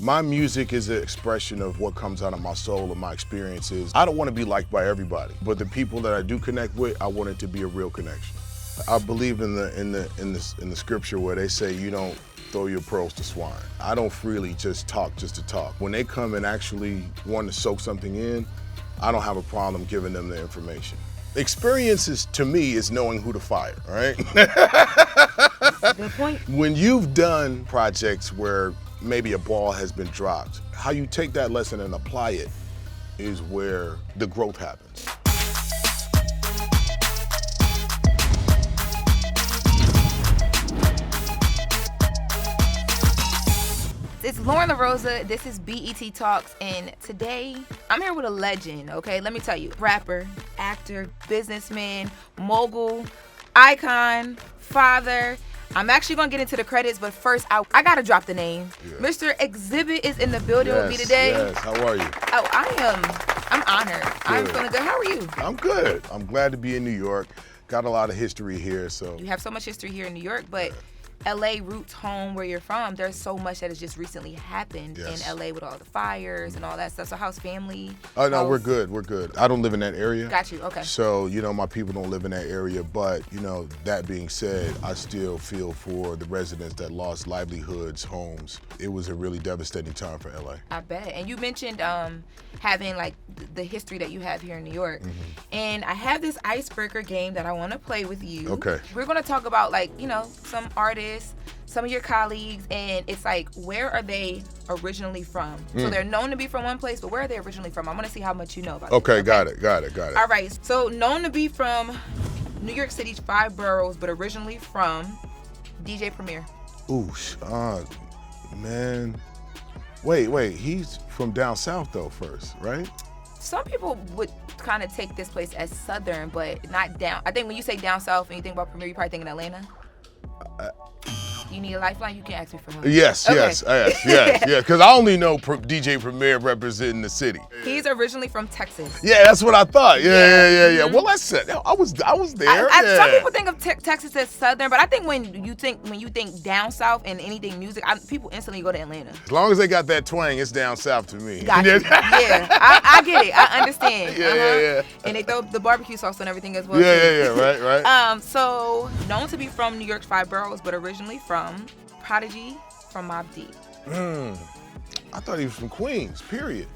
My music is an expression of what comes out of my soul and my experiences. I don't want to be liked by everybody, but the people that I do connect with, I want it to be a real connection. I believe in the scripture where they say you don't throw your pearls to swine. I don't freely just talk just to talk. When they come and actually want to soak something in, I don't have a problem giving them the information. Experiences to me is knowing who to fire, right? Good point. When you've done projects where maybe a ball has been dropped, how you take that lesson and apply it is where the growth happens. It's Loren Lorosa, this is BET Talks, and today I'm here with a legend, okay? Let me tell you, rapper, actor, businessman, mogul, icon, father. I'm actually gonna get into the credits, but first I gotta drop the name. Yeah. Mr. Xzibit is in the building with me today. Yes, how are you? Oh, I'm honored. Good. I'm feeling good. How are you? I'm good. I'm glad to be in New York. Got a lot of history here, so. You have so much history here in New York, but LA roots home where you're from. There's so much that has just recently happened in LA with all the fires and all that stuff. So how's family? Oh no, we're good. We're good. I don't live in that area. Got you. Okay. So, my people don't live in that area, but, that being said, I still feel for the residents that lost livelihoods, homes. It was a really devastating time for LA. I bet. And you mentioned having like the history that you have here in New York. Mm-hmm. And I have this icebreaker game that I want to play with you. Okay. We're going to talk about some artists, some of your colleagues, and it's like, where are they originally from? So they're known to be from one place, but where are they originally from? I want to see how much you know about Okay, this. got it. All right, so known to be from New York City's 5 boroughs, but originally from DJ Premier. Ooh, man. Wait, he's from down south though first, right? Some people would kind of take this place as southern, but not down. I think when you say down south and you think about Premier, you're probably thinking Atlanta. You need a lifeline? You can ask me for help. Yes, because I only know DJ Premier representing the city. He's originally from Texas. Yeah, that's what I thought. Yeah. Mm-hmm. Well, that's it. I was there. Some people think of Texas as southern, but I think when you think down south and anything music, people instantly go to Atlanta. As long as they got that twang, it's down south to me. Gotcha. Yeah, I get it. I understand. Yeah. And they throw the barbecue sauce and everything as well. Right. So known to be from New York's 5 boroughs, but originally from Prodigy, from Mobb Deep. I thought he was from Queens, period.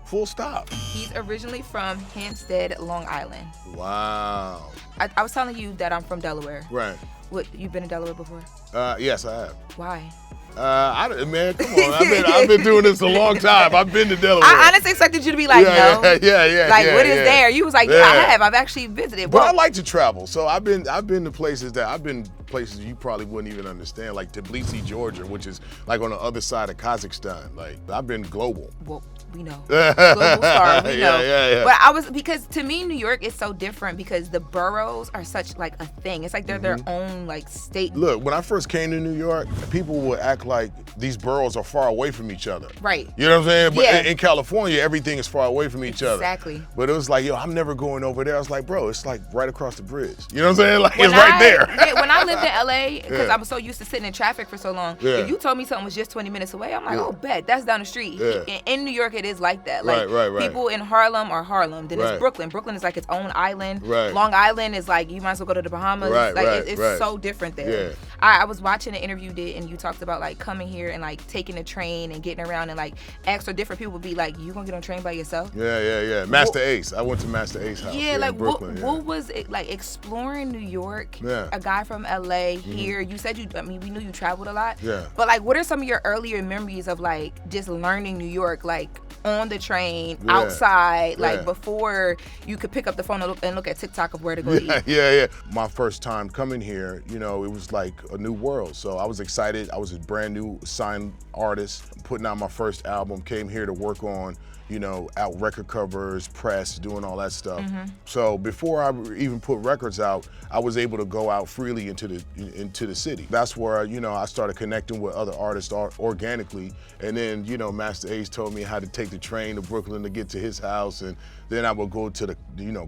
Full stop. He's originally from Hampstead, Long Island. Wow. I was telling you that I'm from Delaware. Right. What, you've been to Delaware before? Yes, I have. Why? Man, come on. I've been doing this a long time. I've been to Delaware. I honestly expected you to be like, no. Yeah. Like, what is there? You was like, yeah, I have. I've actually visited. But I like to travel. So I've been to places you probably wouldn't even understand, like Tbilisi, Georgia, which is like on the other side of Kazakhstan. Like, I've been global. Well, we know. Global star, we know. Yeah. But because to me, New York is so different because the boroughs are such like a thing. It's like they're their own like state. Look, when I first came to New York, people would act like these boroughs are far away from each other. Right. You know what I'm saying? But in California, everything is far away from each other. Exactly. But it was like, I'm never going over there. I was like, bro, it's like right across the bridge. You know what I'm saying? Like, it's right there. When I lived in LA, because I was so used to sitting in traffic for so long, if you told me something was just 20 minutes away, I'm like, oh, bet, that's down the street. Yeah. In New York, it is like that. Like, right. People in Harlem are Harlem. Then it's Brooklyn. Brooklyn is like its own island. Right. Long Island is like, you might as well go to the Bahamas. It's so different there. Yeah. I was watching an interview you did, and you talked about like coming here and like taking a train and getting around and like extra different people would be like, you gonna get on a train by yourself? Yeah. Master Ace. I went to Master Ace house. Yeah, like in Brooklyn, what was it like exploring New York? Yeah. A guy from LA here. You said we knew you traveled a lot. Yeah. But like, what are some of your earlier memories of like just learning New York, like on the train, outside, like before you could pick up the phone and look at TikTok of where to go eat? Yeah. My first time coming here, it was like a new world. So I was excited. I was a brand new signed artist, putting out my first album, came here to work on, out record covers, press, doing all that stuff. So before I even put records out, I was able to go out freely into the city. That's where, I started connecting with other artists organically. And then, Master Ace told me how to take the train to Brooklyn to get to his house, and then I would go to the,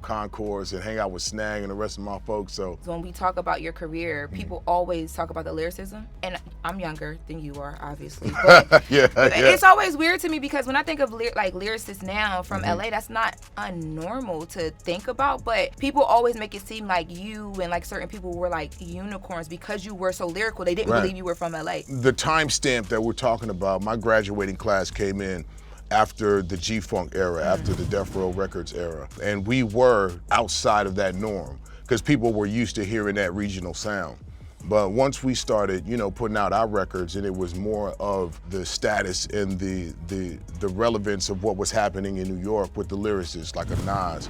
concourse and hang out with Snag and the rest of my folks. So when we talk about your career, people always talk about the lyricism, and I'm younger than you are, obviously. But, but it's always weird to me because when I think of lyricists now from LA, that's not unnormal to think about. But people always make it seem like you and like certain people were like unicorns because you were so lyrical. They didn't believe you were from LA. The timestamp that we're talking about, my graduating class came in after the G-Funk era, after the Death Row Records era. And we were outside of that norm because people were used to hearing that regional sound. But once we started, putting out our records, and it was more of the status and the relevance of what was happening in New York with the lyricists like a Nas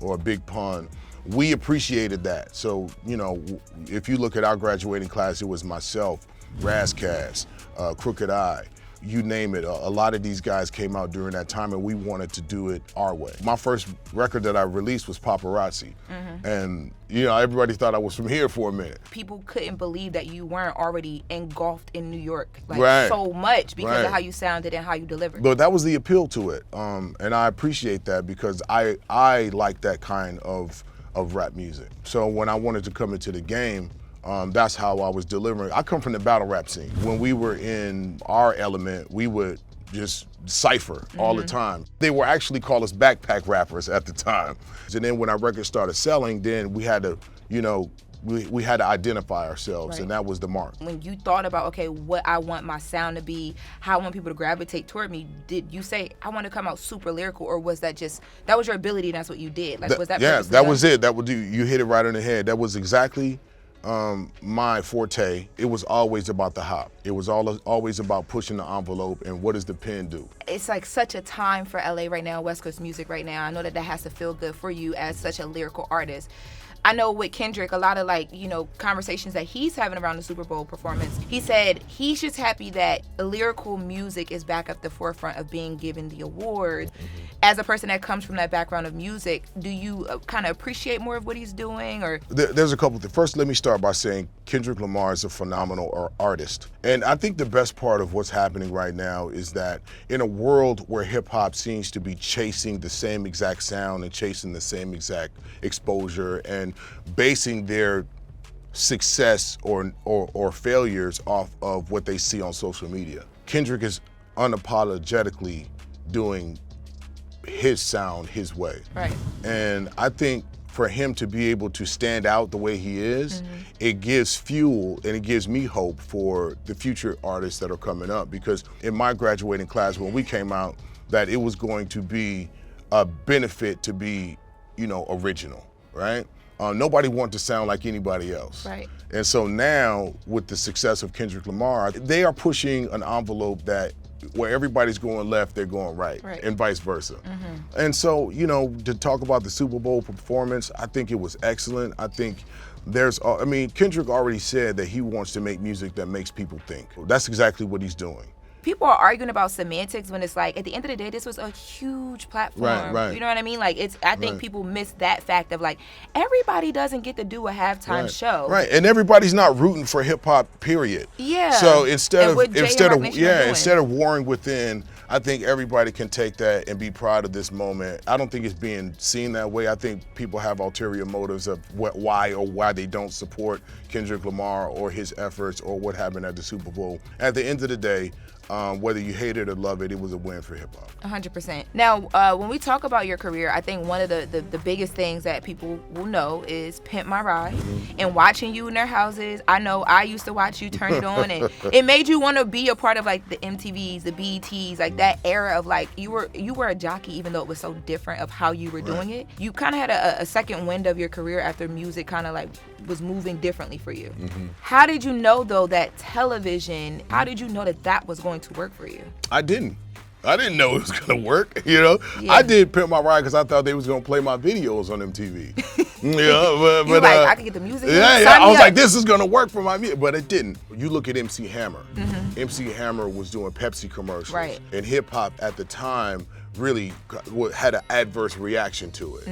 or a Big Pun, we appreciated that. So, if you look at our graduating class, it was myself, Razzcast, Crooked Eye, you name it. A lot of these guys came out during that time, and we wanted to do it our way. My first record that I released was Paparazzi. And, everybody thought I was from here for a minute. People couldn't believe that you weren't already engulfed in New York so much because of how you sounded and how you delivered. But that was the appeal to it. And I appreciate that because I like that kind of rap music. So when I wanted to come into the game, that's how I was delivering. I come from the battle rap scene. When we were in our element, we would just cipher all the time. They were actually call us backpack rappers at the time. And then when our records started selling, then we had to, we had to identify ourselves, and that was the mark. When you thought about, okay, what I want my sound to be, how I want people to gravitate toward me, did you say, I want to come out super lyrical, or was that was your ability and that's what you did? Was that yeah, that was it. You hit it right on the head. That was exactly my forte. It was always about the hop. It was always about pushing the envelope and what does the pen do. It's like such a time for LA right now, West Coast music right now. I know that has to feel good for you as such a lyrical artist. I know with Kendrick, a lot of conversations that he's having around the Super Bowl performance, he said he's just happy that lyrical music is back at the forefront of being given the award. As a person that comes from that background of music, do you kind of appreciate more of what he's doing? Or there's a couple things. First, let me start by saying Kendrick Lamar is a phenomenal artist. And I think the best part of what's happening right now is that in a world where hip hop seems to be chasing the same exact sound and chasing the same exact exposure and basing their success or failures off of what they see on social media, Kendrick is unapologetically doing his sound his way. Right. And I think for him to be able to stand out the way he is, it gives fuel and it gives me hope for the future artists that are coming up. Because in my graduating class, when we came out, that it was going to be a benefit to be, original, right? Nobody wanted to sound like anybody else. Right. And so now, with the success of Kendrick Lamar, they are pushing an envelope that where everybody's going left, they're going right, and vice versa. And so, to talk about the Super Bowl performance, I think it was excellent. I think Kendrick already said that he wants to make music that makes people think. That's exactly what he's doing. People are arguing about semantics when it's like, at the end of the day, this was a huge platform. Right. You know what I mean? I think people miss that fact of everybody doesn't get to do a halftime show. Right, and everybody's not rooting for hip hop, period. Yeah. So instead of warring within, I think everybody can take that and be proud of this moment. I don't think it's being seen that way. I think people have ulterior motives of why they don't support Kendrick Lamar or his efforts or what happened at the Super Bowl. At the end of the day, whether you hate it or love it, it was a win for hip hop. 100%. Now, when we talk about your career, I think one of the biggest things that people will know is Pimp My Ride. And watching you in their houses, I know I used to watch you turn it on, and it made you want to be a part of the MTVs, the BETs, that era of you were a jockey, even though it was so different of how you were doing it. You kind of had a second wind of your career after music kind of was moving differently for you. How did you know though that television? How did you know that was going to work for you? I didn't know it was gonna work. I did Pimp My Ride because I thought they was gonna play my videos on MTV. But I could get the music. I was like, this is gonna work for my music, but it didn't. You look at MC Hammer. MC Hammer was doing Pepsi commercials, right? And hip hop at the time really had an adverse reaction to it.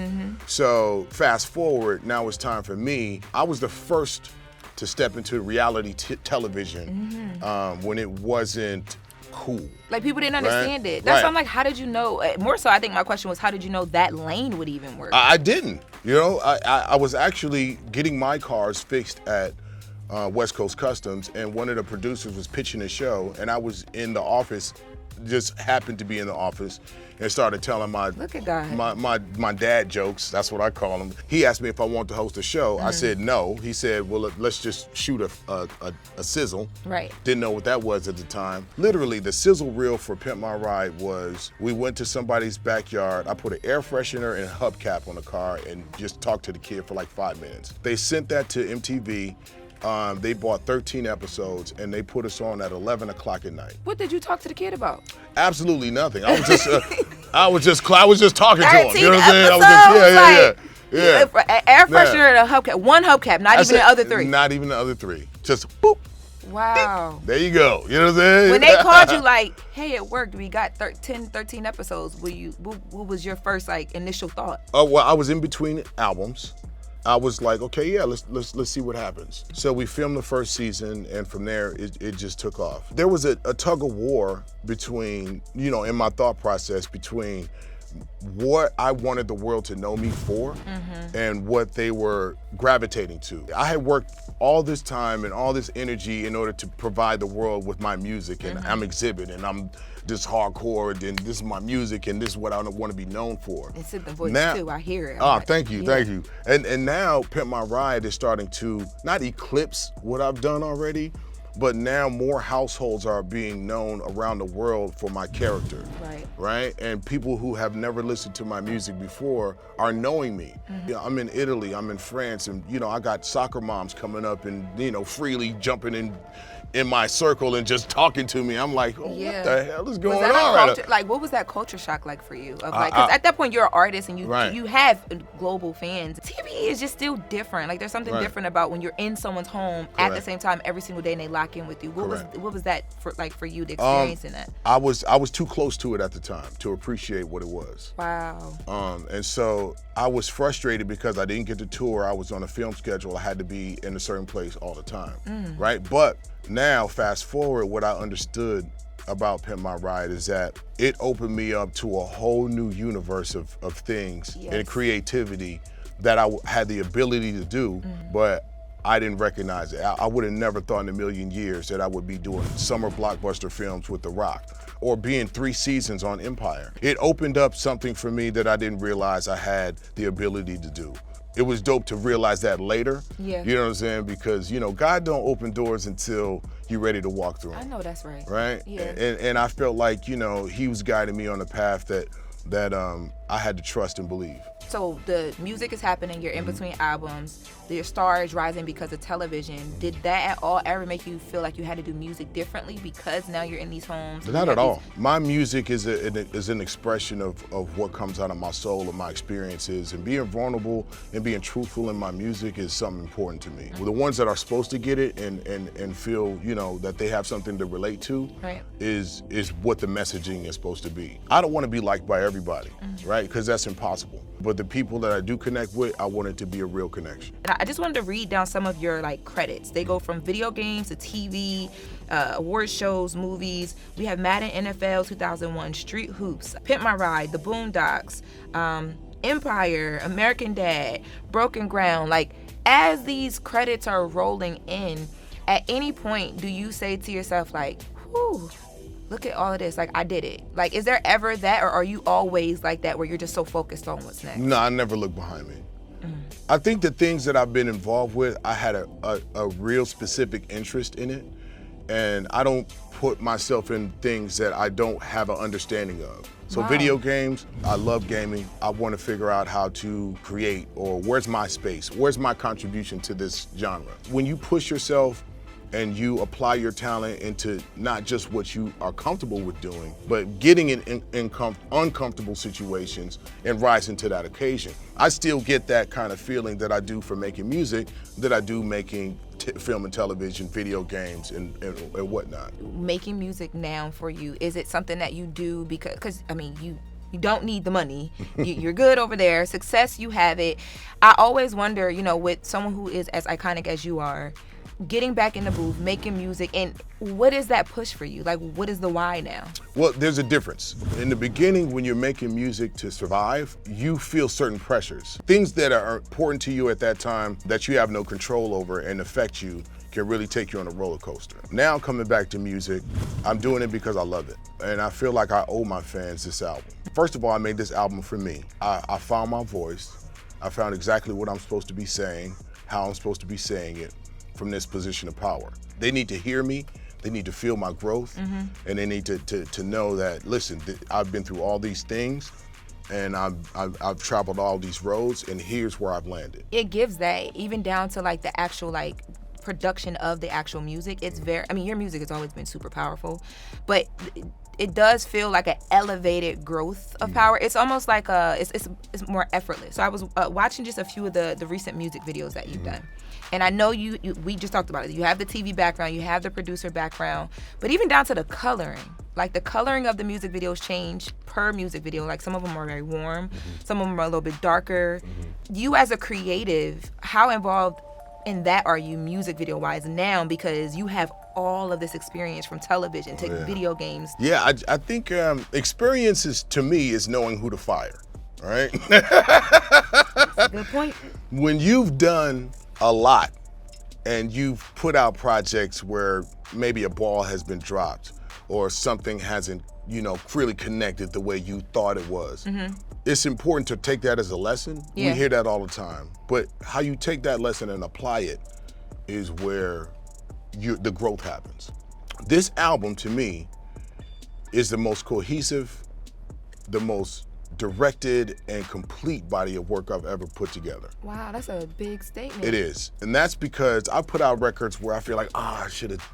So fast forward, now it's time for me. I was the first to step into reality television when it wasn't cool. Like, people didn't understand it. That's why I'm like, how did you know? More so, I think my question was, how did you know that lane would even work? I didn't. You know, I was actually getting my cars fixed at West Coast Customs, and one of the producers was pitching a show, and I was in the office, just happened to be in the office, and started telling my dad jokes. That's what I call them. He asked me if I wanted to host a show. I said no. He said, well, let's just shoot a sizzle. Right. Didn't know what that was at the time. Literally, the sizzle reel for Pimp My Ride was, we went to somebody's backyard. I put an air freshener and a hubcap on the car and just talked to the kid for like 5 minutes. They sent that to MTV. They bought 13 episodes, and they put us on at 11 o'clock at night. What did you talk to the kid about? Absolutely nothing. I was just, I was just talking to him. You know what I'm saying? I was yeah. Air freshener and a hubcap. One hubcap, not even the other three. Not even the other three. Just boop. Wow. There you go. You know what I'm saying? When they called you like, hey, it worked. We got 13 episodes. What was your first like initial thought? Oh, well, I was in between albums. I was like, okay, yeah, let's see what happens. So we filmed the first season, and from there, it just took off. There was a tug of war between, you know, in my thought process, between what I wanted the world to know me for and what they were gravitating to. I had worked all this time and all this energy in order to provide the world with my music, and I'm Xzibit, and I'm this hardcore, and this is my music, and this is what I want to be known for. And Sip the voice too, I hear it. Oh, thank you. And now Pimp My Ride is starting to not eclipse what I've done already, but now more households are being known around the world for my character. Right? And people who have never listened to my music before are knowing me. You know, I'm in Italy, I'm in France, and you know, I got soccer moms coming up and, you know, freely jumping in my circle and just talking to me. I'm like, oh, what the hell is going on? Like, what was that culture shock like for you? Of like, because at that point you're an artist and you have global fans. TV is just still different. Like, there's something different about when you're in someone's home at the same time every single day and they lock in with you. What was that for you to experience in that? I was too close to it at the time to appreciate what it was. Wow. And so I was frustrated because I didn't get to tour. I was on a film schedule. I had to be in a certain place all the time. Right? But now, fast forward, what I understood about Pimp My Ride is that it opened me up to a whole new universe of things and creativity that I had the ability to do, but I didn't recognize it. I would have never thought in a million years that I would be doing summer blockbuster films with The Rock or being 3 seasons on Empire. It opened up something for me that I didn't realize I had the ability to do. It was dope to realize that later. You know what I'm saying? Because, you know, God don't open doors until you're ready to walk through them. I know that's right. Right? Yeah. And I felt like, you know, he was guiding me on a path that I had to trust and believe. So the music is happening, you're in between albums, your star is rising because of television. Did that at all ever make you feel like you had to do music differently because now you're in these homes? Not at all. My music is an expression of what comes out of my soul and my experiences, and being vulnerable and being truthful in my music is something important to me. The ones that are supposed to get it and feel, you know, that they have something to relate to is what the messaging is supposed to be. I don't want to be liked by everybody, right? Because that's impossible. But the people that I do connect with, I want it to be a real connection. I just wanted to read down some of your like credits. They go from video games to TV, award shows, movies. We have Madden NFL 2001, Street Hoops, Pimp My Ride, The Boondocks, Empire, American Dad, Broken Ground. Like, as these credits are rolling in, at any point do you say to yourself like, whew, look at all of this, like I did it? Like, is there ever that, or are you always like that where you're just so focused on what's next? No, I never look behind me. I think the things that I've been involved with, I had a real specific interest in it, and I don't put myself in things that I don't have an understanding of. So video games, I love gaming. I want to figure out how to create, or where's my space? Where's my contribution to this genre? When you push yourself and you apply your talent into not just what you are comfortable with doing, but getting in uncomfortable situations and rising to that occasion. I still get that kind of feeling that I do for making music, that I do making film and television, video games, and whatnot. Making music now for you, is it something that you do because I mean, you don't need the money. You're good over there. Success, you have it. I always wonder, you know, with someone who is as iconic as you are, getting back in the booth, making music, and what is that push for you? Like, what is the why now? Well, there's a difference. In the beginning, when you're making music to survive, you feel certain pressures. Things that are important to you at that time that you have no control over and affect you can really take you on a roller coaster. Now coming back to music, I'm doing it because I love it. And I feel like I owe my fans this album. First of all, I made this album for me. I found my voice. I found exactly what I'm supposed to be saying, how I'm supposed to be saying it from this position of power. They need to hear me. They need to feel my growth, and they need to know that, listen, I've been through all these things, and I've traveled all these roads, and here's where I've landed. It gives that, even down to like the actual like production of the actual music. It's very, I mean, your music has always been super powerful, but it does feel like an elevated growth of power. It's almost like it's more effortless. So I was watching just a few of the recent music videos that you've done. And I know we just talked about it. You have the TV background, you have the producer background, but even down to the coloring. Like the coloring of the music videos change per music video. Like some of them are very warm, some of them are a little bit darker. You as a creative, how involved in that are you music video wise now, because you have all of this experience from television to video games? Yeah, I think experiences to me is knowing who to fire, right? That's a good point. When you've done a lot and you've put out projects where maybe a ball has been dropped or something hasn't, really connected the way you thought it was. It's important to take that as a lesson. Yeah. We hear that all the time. But how you take that lesson and apply it is where the growth happens. This album, to me, is the most cohesive, the most directed and complete body of work I've ever put together. Wow, that's a big statement. It is. And that's because I put out records where I feel like, I should have,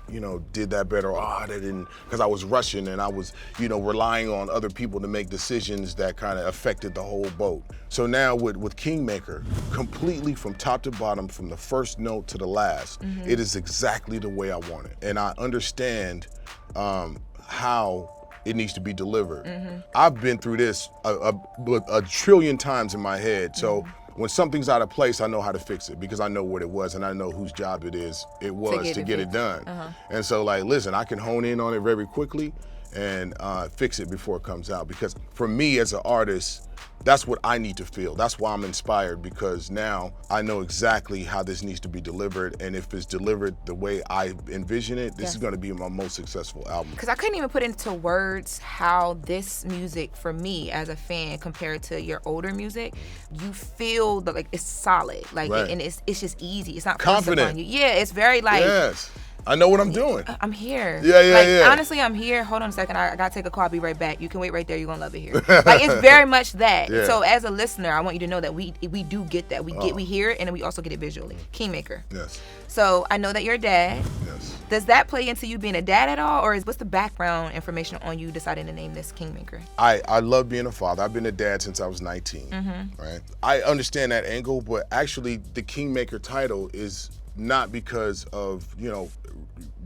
did that better, or I didn't, because I was rushing and I was, relying on other people to make decisions that kind of affected the whole boat. So now with Kingmaker, completely from top to bottom, from the first note to the last, it is exactly the way I want it. And I understand how it needs to be delivered. I've been through this a trillion times in my head. So when something's out of place, I know how to fix it because I know what it was and I know whose job it was to get it done. And so listen, I can hone in on it very quickly and fix it before it comes out. Because for me as an artist, that's what I need to feel. That's why I'm inspired, because now I know exactly how this needs to be delivered. And if it's delivered the way I envision it, this is gonna be my most successful album. Because I couldn't even put into words how this music, for me as a fan, compared to your older music, you feel that it's solid. And it's just easy. It's not confident. On you. Yeah, it's very Yes. I know what I'm doing. I'm here. Yeah. Honestly, I'm here. Hold on a second. I gotta take a call. I'll be right back. You can wait right there. You're gonna love it here. It's very much that. Yeah. So as a listener, I want you to know that we do get that. We hear it, and then we also get it visually. Kingmaker. Yes. So I know that you're a dad. Yes. Does that play into you being a dad at all, or what's the background information on you deciding to name this Kingmaker? I love being a father. I've been a dad since I was 19. Right. I understand that angle, but actually the Kingmaker title is not because of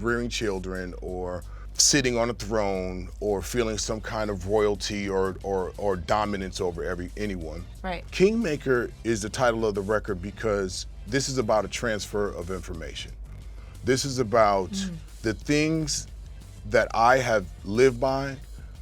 rearing children or sitting on a throne or feeling some kind of royalty or dominance over anyone. Right. Kingmaker is the title of the record because this is about a transfer of information. This is about the things that I have lived by,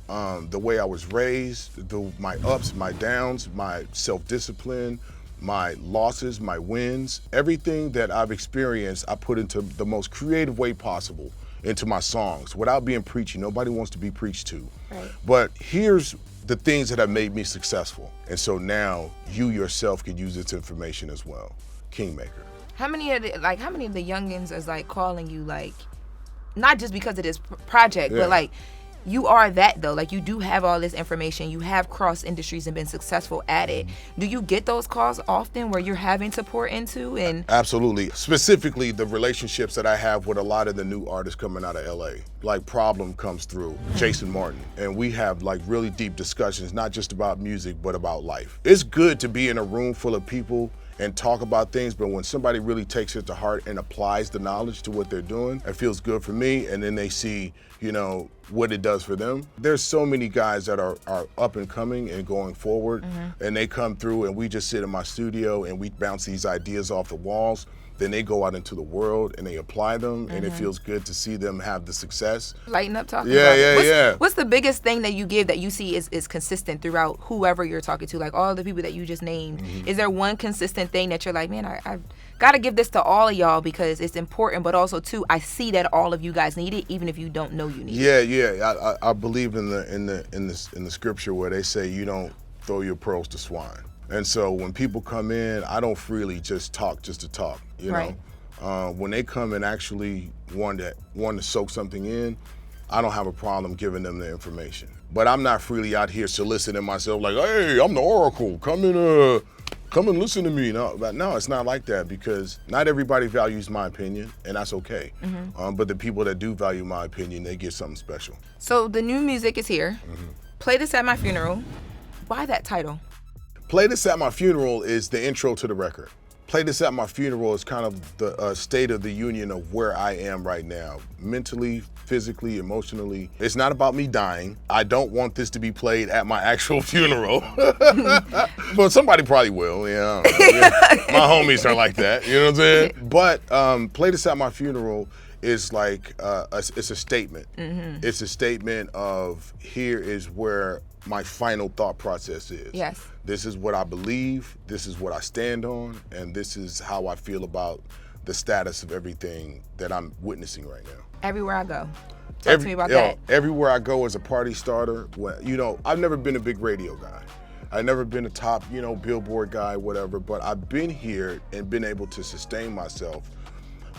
the way I was raised, my ups, my downs, my self-discipline, my losses, my wins, everything that I've experienced, I put into the most creative way possible into my songs without being preachy. Nobody wants to be preached to. Right. But here's the things that have made me successful. And so now you yourself can use this information as well. Kingmaker. How many of the youngins is calling you not just because of this project, but you are that though. You do have all this information. You have crossed industries and been successful at it. Do you get those calls often where you're having to pour into? And absolutely. Specifically, the relationships that I have with a lot of the new artists coming out of LA. Problem comes through, Jason Martin, and we have really deep discussions, not just about music, but about life. It's good to be in a room full of people and talk about things, but when somebody really takes it to heart and applies the knowledge to what they're doing, it feels good for me, and then they see, what it does for them. There's so many guys that are up and coming and going forward, and they come through and we just sit in my studio and we bounce these ideas off the walls, then they go out into the world and they apply them, and it feels good to see them have the success. Lighten up talking about it. Yeah. What's the biggest thing that you give that you see is consistent throughout whoever you're talking to, like all the people that you just named? Is there one consistent thing that you're like, man, I've got to give this to all of y'all because it's important, but also too, I see that all of you guys need it, even if you don't know you need it. Yeah. I believe in the scripture where they say you don't throw your pearls to swine. And so when people come in, I don't freely just talk just to talk, you know. When they come and actually want to soak something in, I don't have a problem giving them the information. But I'm not freely out here soliciting myself like, hey, I'm the oracle, come and listen to me. No, it's not like that, because not everybody values my opinion, and that's okay. But the people that do value my opinion, they get something special. So the new music is here. Play This at My Funeral. Why that title? Play This at My Funeral is the intro to the record. Play This at My Funeral is kind of the state of the union of where I am right now, mentally, physically, emotionally. It's not about me dying. I don't want this to be played at my actual funeral. But somebody probably will, yeah. My homies are like that, you know what I'm saying? But Play This at My Funeral is like, it's a statement. It's a statement of, here is where my final thought process is. Yes. This is what I believe, this is what I stand on, and this is how I feel about the status of everything that I'm witnessing right now. Everywhere I go. Talk to me about that. Everywhere I go as a party starter, I've never been a big radio guy. I've never been a top, Billboard guy, whatever, but I've been here and been able to sustain myself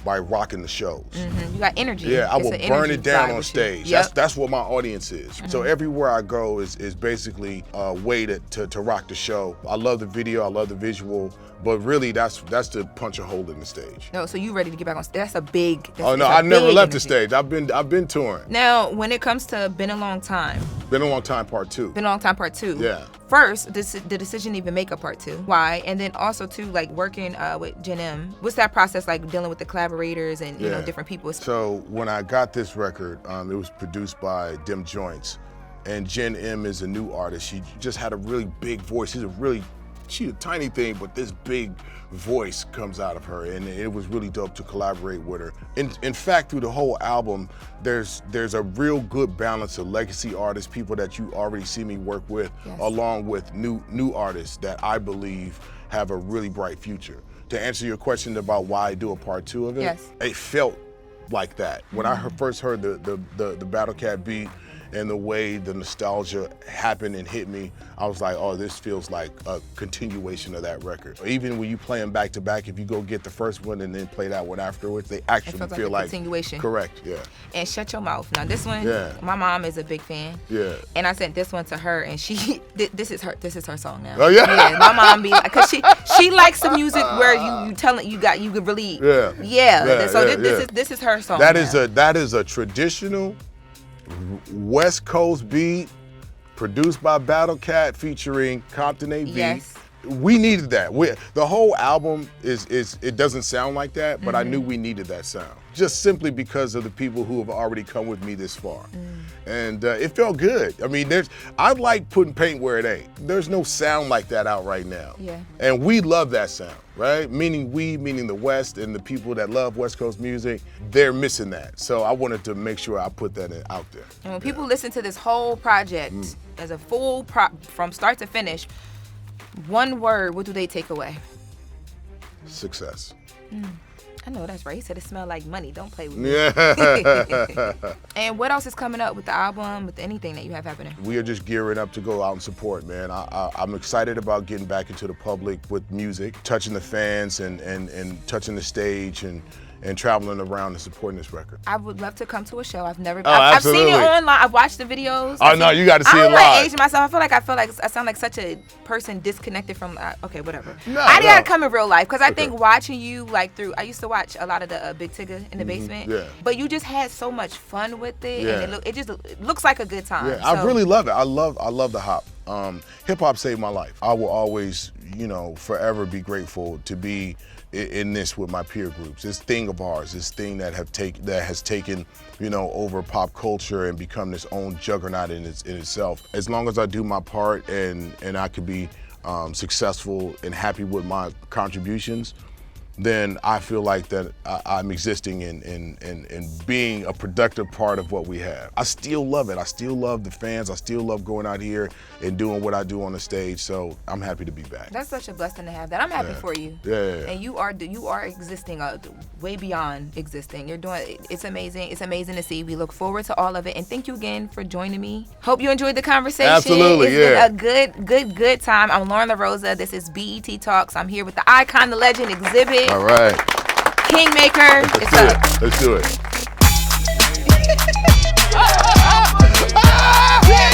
by rocking the shows. You got energy. Yeah, I will burn it down on stage. Yep. That's what my audience is. So everywhere I go is basically a way to rock the show. I love the video, I love the visual, but really that's to punch a hole in the stage. No, so you ready to get back on stage? That's a big. I never left the stage. I've been touring. Now, when it comes to Been a Long Time. Been a Long Time Part 2. Been a Long Time Part 2. Yeah. First, the decision to even make a Part 2. Why? And then also too, like working with Jen M. What's that process like, dealing with the collaborators and different people? So when I got this record, it was produced by Dim Joints, and Jen M is a new artist. She just had a really big voice. She's a tiny thing, but this big voice comes out of her, and it was really dope to collaborate with her. In fact, through the whole album, there's a real good balance of legacy artists, people that you already see me work with, along with new artists that I believe have a really bright future. To answer your question about why I do a part 2 of it, it felt like that. When I first heard the Battle Cat beat, and the way the nostalgia happened and hit me, I was like, oh, this feels like a continuation of that record. Even when you play them back to back, if you go get the first one and then play that one afterwards, they actually feel like continuation. Correct, yeah. And Shut Your Mouth. Now this one, my mom is a big fan. Yeah. And I sent this one to her, and she, this is her song now. Oh yeah. My mom be like, cause she likes the music where you could really. So this is her song. That is a traditional West Coast beat, produced by Battle Cat, featuring Compton AV. Yes. We needed that. The whole album it doesn't sound like that, but I knew we needed that sound. Just simply because of the people who have already come with me this far. And it felt good. I mean, I like putting paint where it ain't. There's no sound like that out right now. Yeah. And we love that sound, right? Meaning the West, and the people that love West Coast music, they're missing that. So I wanted to make sure I put that out there. And when people listen to this whole project as a full from start to finish, one word, what do they take away? Success. I know that's right. He said it smelled like money. Don't play with me. Yeah. And what else is coming up with the album, with anything that you have happening? We are just gearing up to go out and support, man. I'm excited about getting back into the public with music, touching the fans and touching the stage and traveling around and supporting this record. I would love to come to a show. I've never. I've seen it online. I've watched the videos. Oh no, you got to see it live. I don't like aging myself. I feel like I sound like such a person disconnected from. Okay, whatever. I gotta come in real life, because I think watching you I used to watch a lot of the Big Tigger in the basement. Yeah. But you just had so much fun with it, and it looks like a good time. Yeah, I really love it. I love the hop. Hip hop saved my life. I will always, forever be grateful to be in this with my peer groups. This thing of ours, this thing that has taken, over pop culture and become this own juggernaut in itself. As long as I do my part and I could be successful and happy with my contributions, then I feel like that I'm existing in being a productive part of what we have. I still love it. I still love the fans. I still love going out here and doing what I do on the stage. So I'm happy to be back. That's such a blessing to have that. I'm happy for you. Yeah. And you are existing way beyond existing. You're doing, it's amazing. It's amazing to see. We look forward to all of it. And thank you again for joining me. Hope you enjoyed the conversation. Absolutely, It's been a good time. I'm Loren Lorosa. This is BET Talks. I'm here with the icon, the legend, Xzibit. All right. Kingmaker. Let's do it. Yeah.